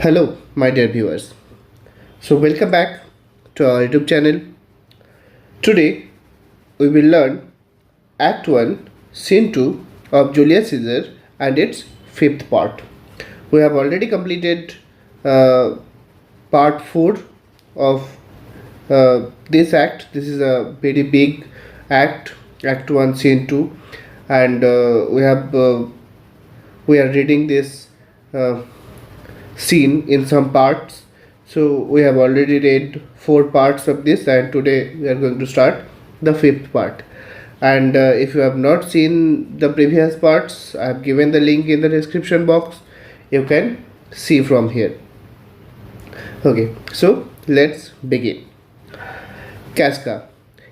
Hello, my dear viewers. Welcome back to our YouTube channel. Today, we will learn Act-1, Scene-2 of Julius Caesar and its fifth part. We have already completed uh, part 4 of this act. This is a very big act, Act-1, Scene-2, and we are reading this uh, scene in some parts. So we have already read 4 parts of this, and today we are going to start the fifth part. And if you have not seen the previous parts, I have given the link in the description box. You can see from here. Okay, so let's begin. Casca,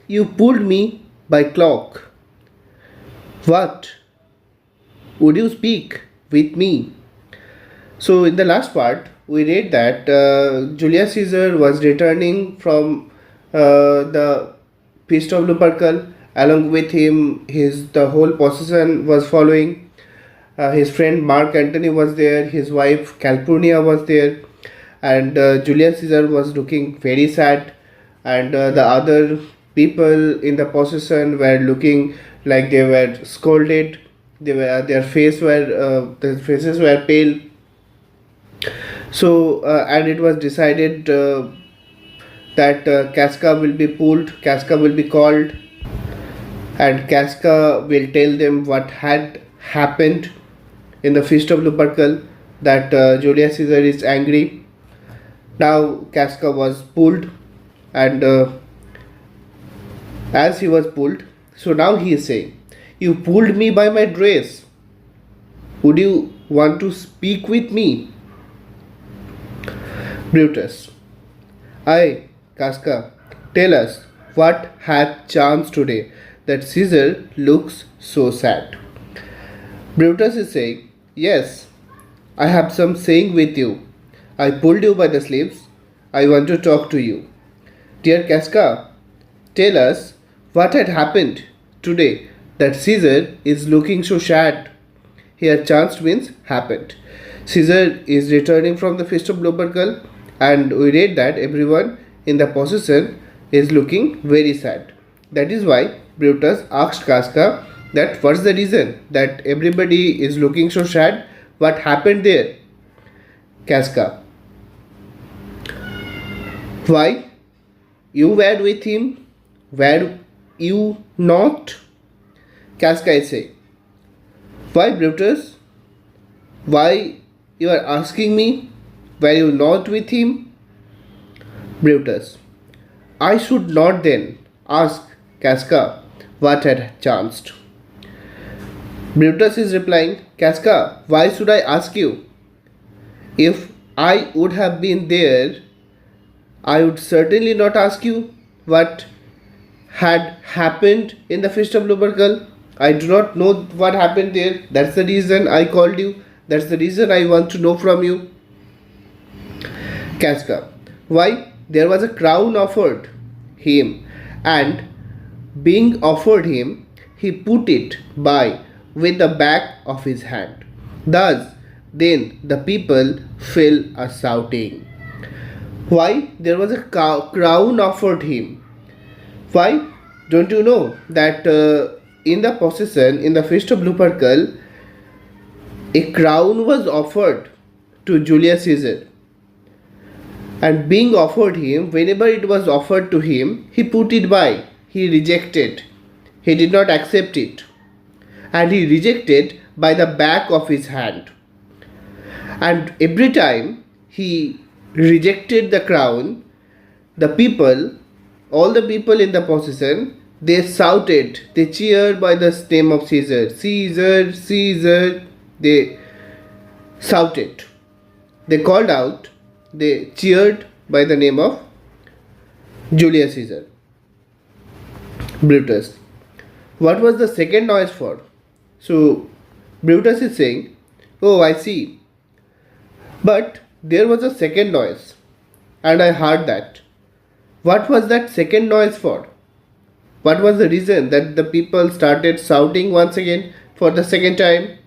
you pulled me by cloak. What? Would you speak with me? So in the last part, we read that Julius Caesar was returning from the feast of Lupercal. Along with him, his the whole procession was following. His friend Mark Antony was there. His wife Calpurnia was there, and Julius Caesar was looking very sad, and the other people in the procession were looking like they were scolded. Their faces were pale. So, and it was decided that Casca will be pulled, Casca will be called, and Casca will tell them what had happened in the Feast of Lupercal, that Julius Caesar is angry. Now, Casca was pulled, and as he was pulled, so now he is saying, "You pulled me by my dress. Would you want to speak with me?" Brutus. Aye, Casca, tell us what hath chanced today that Caesar looks so sad. Brutus is saying, Yes, I have some saying with you. I pulled you by the sleeves. I want to talk to you. Dear Casca, tell us what had happened today that Caesar is looking so sad. Here, chanced means happened. Caesar is returning from the feast of Lupercal, and we read that everyone in the procession is looking very sad. That is why Brutus asked Casca that what's the reason that everybody is looking so sad? What happened there? Casca. Why? You were with him? Were you not? Casca is saying. Why, Brutus? Why you are asking me? Were you not with him? Brutus. I should not then ask Casca what had chanced. Brutus is replying, Casca, why should I ask you? If I would have been there, I would certainly not ask you what had happened in the Feast of Lupercal. I do not know what happened there. That's the reason I called you. That's the reason I want to know from you. Casca. Why? There was a crown offered him, and being offered him, he put it by with the back of his hand. Thus, then the people fell a shouting. Why? There was a crown offered him. Why? Don't you know that in the procession, in the Feast of Lupercal, a crown was offered to Julius Caesar, and being offered him, whenever it was offered to him, he put it by. He rejected. He did not accept it. And he rejected by the back of his hand. And every time he rejected the crown, the people, all the people in the procession, they shouted, they cheered by the name of Caesar. Caesar, Caesar, they shouted. They called out, they cheered by the name of Julius Caesar. Brutus. What was the second noise for? So Brutus is saying, Oh, I see. But there was a second noise, and I heard that. What was that second noise for? What was the reason that the people started shouting once again for the second time?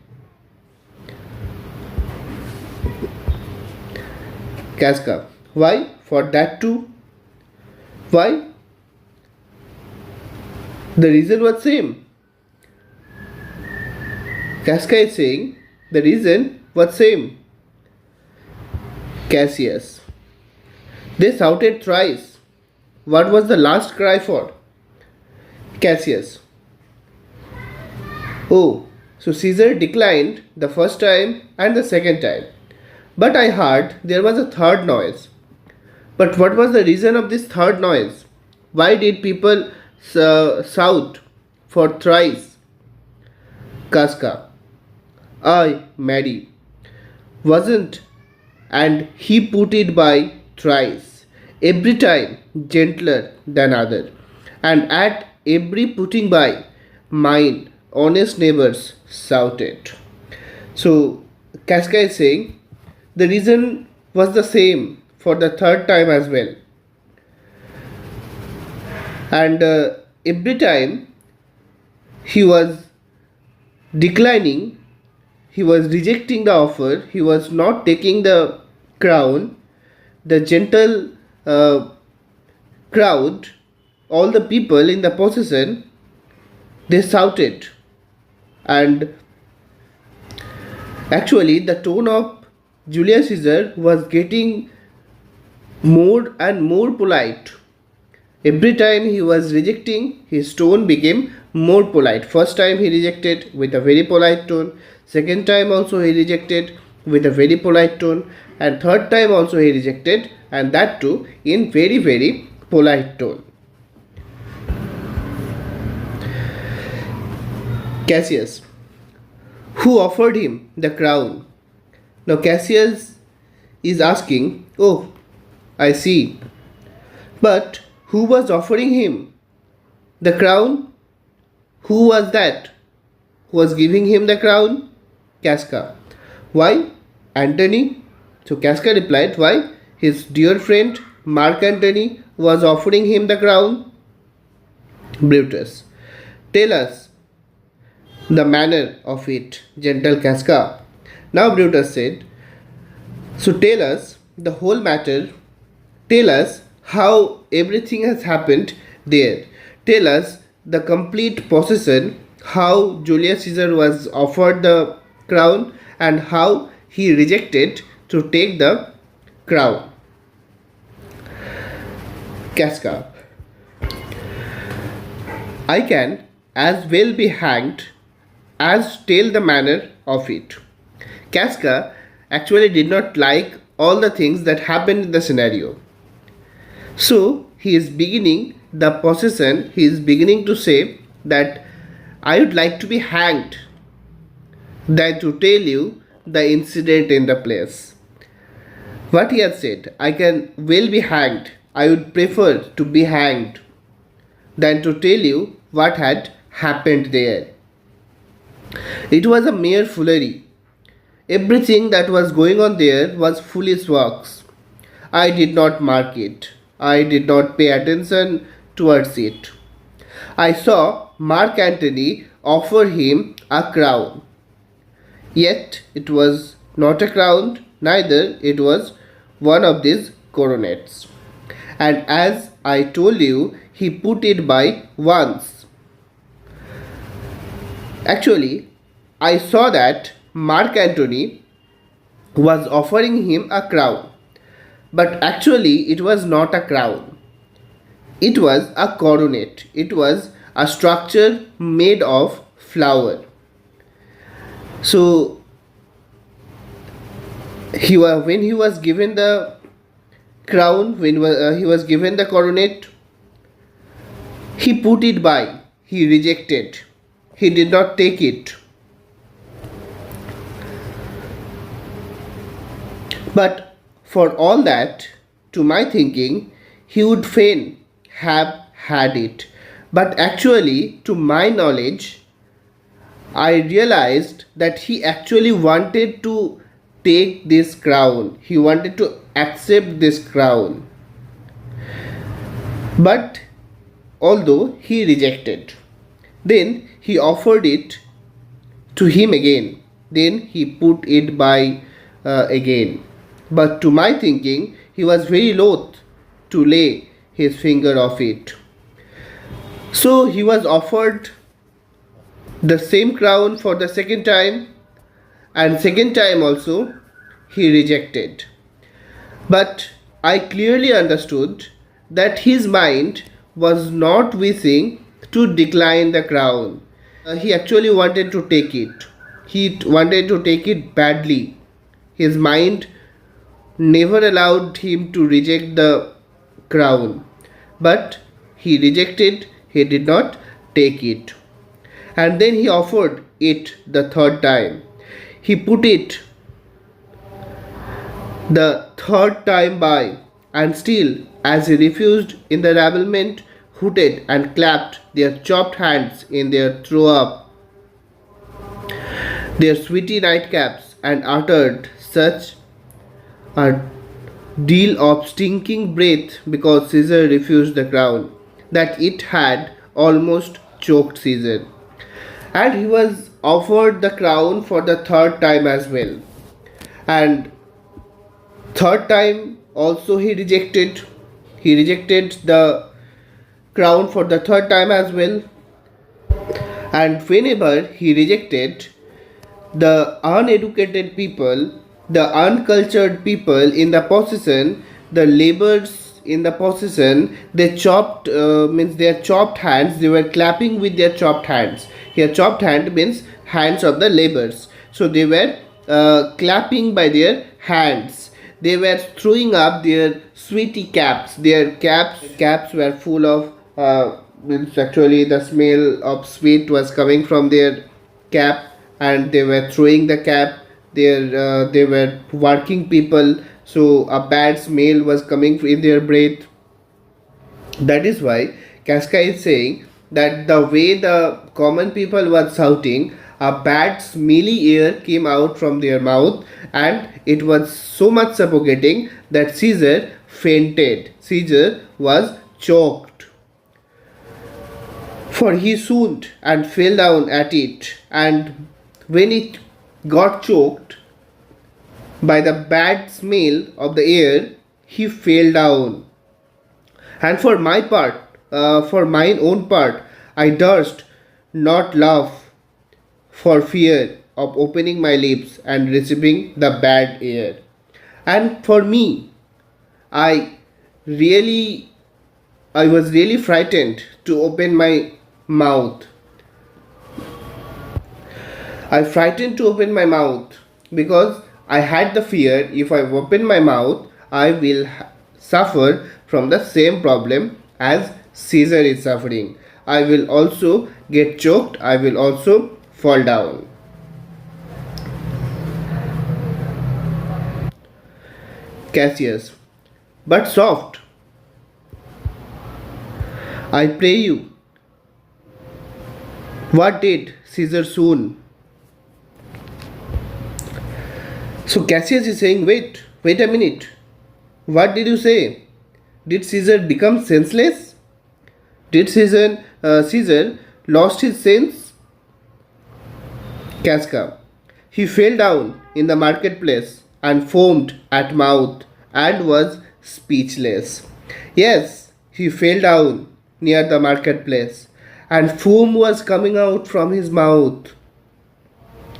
Casca. Why? For that too. Why? The reason was same. Casca is saying the reason was same. Cassius. They shouted thrice. What was the last cry for? Cassius. Oh, so Caesar declined the first time and the second time. But I heard there was a third noise. But what was the reason of this third noise? Why did people shout for thrice? Casca. I, Mary, wasn't, and he put it by thrice, every time gentler than other, and at every putting by, mine honest neighbors shouted. So Casca is saying the reason was the same for the third time as well, and every time he was declining, he was rejecting the offer, he was not taking the crown, the gentle crowd, all the people in the procession, they shouted. And actually the tone of Julius Caesar was getting more and more polite. Every time he was rejecting, his tone became more polite. First time he rejected with a very polite tone. Second time also he rejected with a very polite tone. And third time also he rejected, and that too in very, very polite tone. Cassius. Who offered him the crown? Now Cassius is asking, oh, I see. But who was offering him the crown? Who was that? Who was giving him the crown? Casca. Why? Antony. So Casca replied, why? His dear friend Mark Antony was offering him the crown. Brutus. Tell us the manner of it, gentle Casca. Now Brutus said, so tell us the whole matter. Tell us how everything has happened there. Tell us the complete procession, how Julius Caesar was offered the crown and how he rejected to take the crown. Casca. I can as well be hanged as tell the manner of it. Casca actually did not like all the things that happened in the scenario. So he is beginning the procession, he is beginning to say that I would like to be hanged than to tell you the incident in the place. What he has said, I can well be hanged, I would prefer to be hanged than to tell you what had happened there. It was a mere foolery. Everything that was going on there was foolish works. I did not mark it. I did not pay attention towards it. I saw Mark Antony offer him a crown. Yet it was not a crown, neither it was one of these coronets. And as I told you, he put it by once. Actually, I saw that Mark Antony was offering him a crown. But actually it was not a crown. It was a coronet. It was a structure made of flower. So when he was given the crown, when he was given the coronet, he put it by. He rejected. He did not take it. But for all that, to my thinking, he would fain have had it. But actually, to my knowledge, I realized that he actually wanted to take this crown. He wanted to accept this crown. But although he rejected, then he offered it to him again. Then he put it by again. But to my thinking, he was very loath to lay his finger off it. So he was offered the same crown for the second time, and second time also he rejected. But I clearly understood that his mind was not wishing to decline the crown. He actually wanted to take it. He wanted to take it badly. His mind never allowed him to reject the crown. But he rejected, he did not take it. And then he offered it the third time. He put it the third time by, and still, as he refused, in the rabblement hooted and clapped their chopped hands in their throw up, their sweaty nightcaps, and uttered such a deal of stinking breath because Caesar refused the crown, that it had almost choked Caesar. And he was offered the crown for the third time as well. And third time also he rejected. He rejected the crown for the third time as well. And whenever he rejected, the uneducated people, the uncultured people in the possession, the laborers in the possession, they chopped, means their chopped hands, they were clapping with their chopped hands. Here chopped hand means hands of the laborers. So they were clapping by their hands. They were throwing up their sweaty caps. Their caps were full of, means actually the smell of sweat was coming from their cap, and they were throwing the cap. They were working people, so a bad smell was coming in their breath. That is why Casca is saying that the way the common people were shouting, a bad smelly air came out from their mouth, and it was so much suffocating that Caesar fainted. Caesar was choked. For he swooned and fell down at it, and when it got choked by the bad smell of the air, he fell down. And for my part, for mine own part, I durst not laugh for fear of opening my lips and receiving the bad air. And for me, I was really frightened to open my mouth. I frightened to open my mouth because I had the fear if I open my mouth, I will suffer from the same problem as Caesar is suffering. I will also get choked, I will also fall down. Cassius, but soft, I pray you. What did Caesar soon? So Cassius is saying, wait a minute. What did you say? Did Caesar become senseless? Did Caesar lost his sense? Casca, he fell down in the marketplace and foamed at mouth and was speechless. Yes, he fell down near the marketplace, and foam was coming out from his mouth.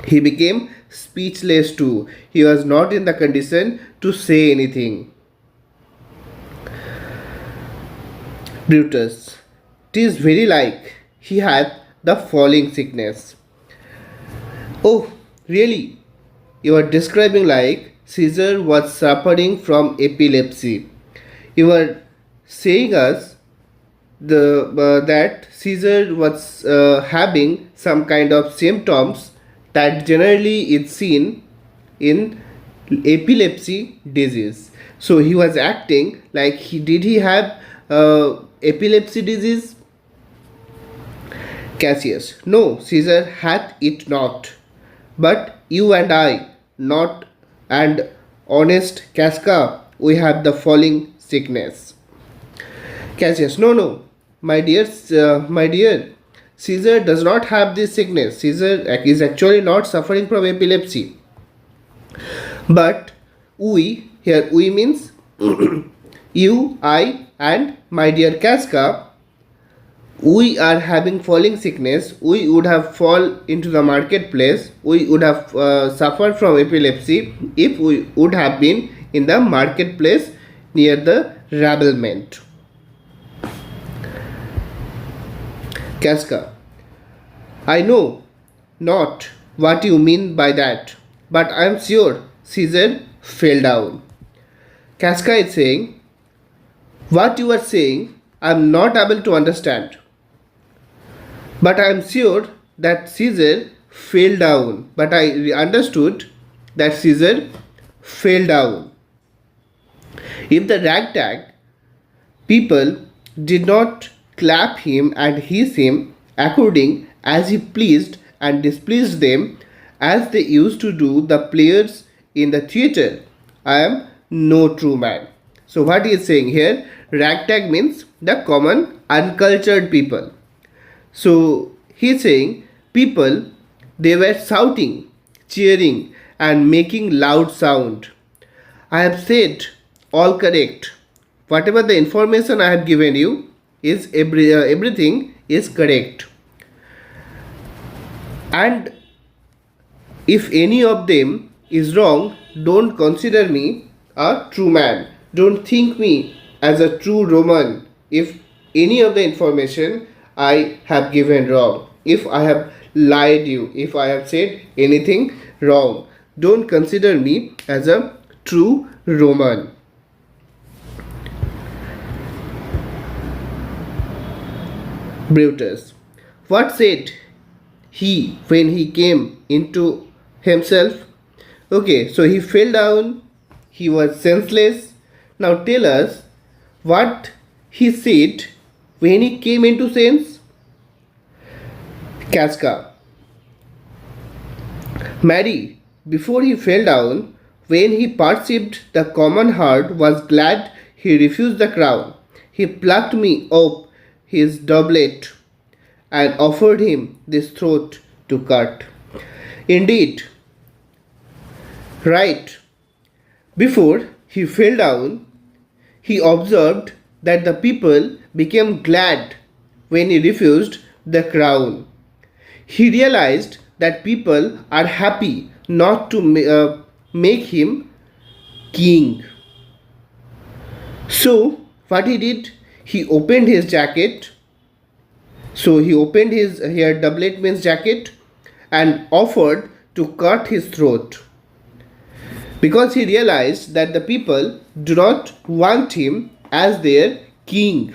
He became speechless too. He was not in the condition to say anything. Brutus, 'tis very like he hath the falling sickness. Oh, really? You are describing like Caesar was suffering from epilepsy. You are saying us that Caesar was having some kind of symptoms that generally is seen in epilepsy disease. So he was acting like did he have epilepsy disease? Cassius, no, Caesar hath it not. But you and I, not, and honest Casca, we have the falling sickness. Cassius, no, my dear, Caesar does not have this sickness. Caesar is actually not suffering from epilepsy. But we, here we means You, I, and my dear Casca, we are having falling sickness. We would have fall into the marketplace. We would have suffered from epilepsy if we would have been in the marketplace near the rabblement. Casca, I know not what you mean by that, but I am sure Caesar fell down. Casca is saying, what you are saying I am not able to understand, but I am sure that Caesar fell down. But I understood that Caesar fell down. If the ragtag people did not clap him and hiss him according as he pleased and displeased them as they used to do the players in the theatre, I am no true man. So what he is saying here, ragtag means the common uncultured people. So he is saying people, they were shouting, cheering and making loud sound. I have said all correct. Whatever the information I have given you is everything is correct. And if any of them is wrong, don't consider me a true man. Don't think me as a true Roman if any of the information I have given wrong. If I have lied you, if I have said anything wrong, don't consider me as a true Roman. Brutus. What said he when he came into himself? Okay, so he fell down, he was senseless. Now tell us what he said when he came into sense. Casca. Mary, before he fell down, when he perceived the common herd was glad he refused the crown, he plucked me up his doublet and offered him this throat to cut. Indeed, right before he fell down, he observed that the people became glad when he refused the crown. He realized that people are happy not to make him king. So, what he did, he opened his jacket. So, he opened his here doublet means jacket and offered to cut his throat. Because he realized that the people do not want him as their king.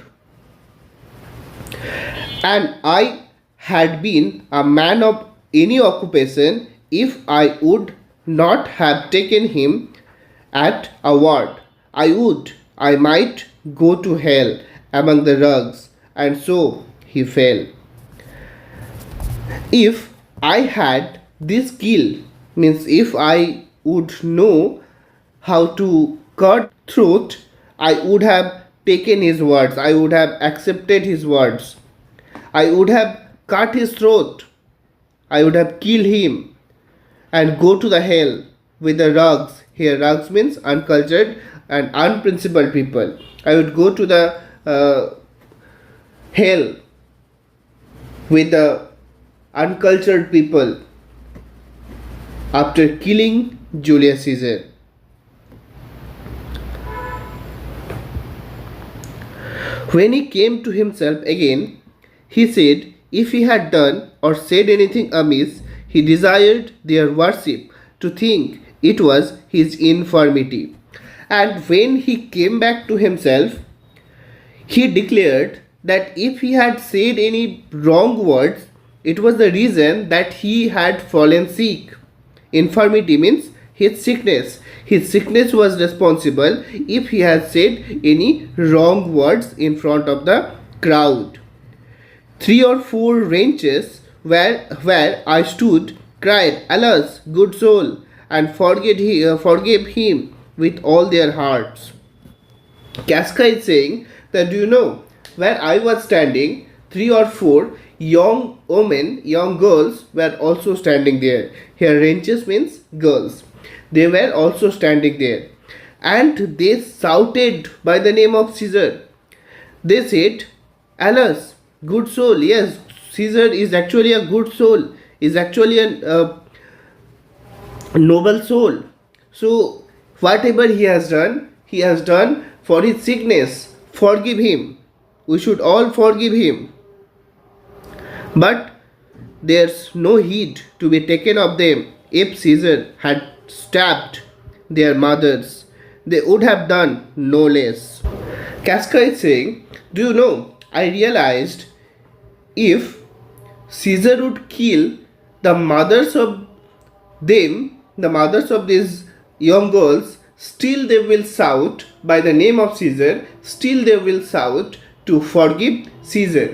And I had been a man of any occupation if I would not have taken him at a word. I might go to hell among the rugs, and so he fell. If I had this skill, means if I would know how to cut throat, I would have taken his words, I would have accepted his words, I would have cut his throat, I would have killed him and go to the hell with the rugs. Here rugs means uncultured and unprincipled people. I would go to the hell with the uncultured people after killing Julius Caesar. When he came to himself again, he said if he had done or said anything amiss, he desired their worship to think it was his infirmity. And when he came back to himself, he declared that if he had said any wrong words, it was the reason that he had fallen sick. Infirmity means his sickness. His sickness was responsible if he had said any wrong words in front of the crowd. 3 or 4 wretches where I stood cried, Alas, good soul, and forgave him with all their hearts. Casca is saying that, do you know, where I was standing, 3 or 4 young women, young girls were also standing there. Here, wretches means girls. They were also standing there. and they shouted by the name of Caesar. They said, "Alas, good soul, yes, Caesar is actually a good soul, is actually a noble soul. So, whatever he has done for his sickness. Forgive him. We should all forgive him." But there's no heed to be taken of them. If Caesar had stabbed their mothers, they would have done no less. Casca is saying, "Do you know, I realized if Caesar would kill the mothers of the mothers of these young girls, still they will shout by the name of Caesar, still they will shout to forgive Caesar.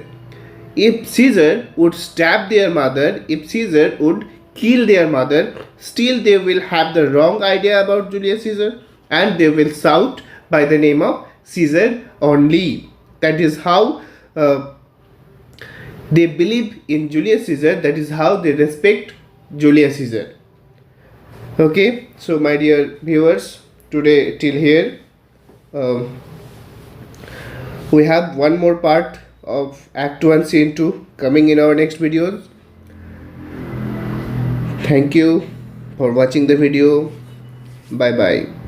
If Caesar would stab their mother, if Caesar would kill their mother, still they will have the wrong idea about Julius Caesar and they will shout by the name of Caesar only." That is how they believe in Julius Caesar, that is how they respect Julius Caesar. Okay, so my dear viewers, today till here we have one more part of Act 1 Scene 2 coming in our next videos. Thank you for watching the video. Bye bye.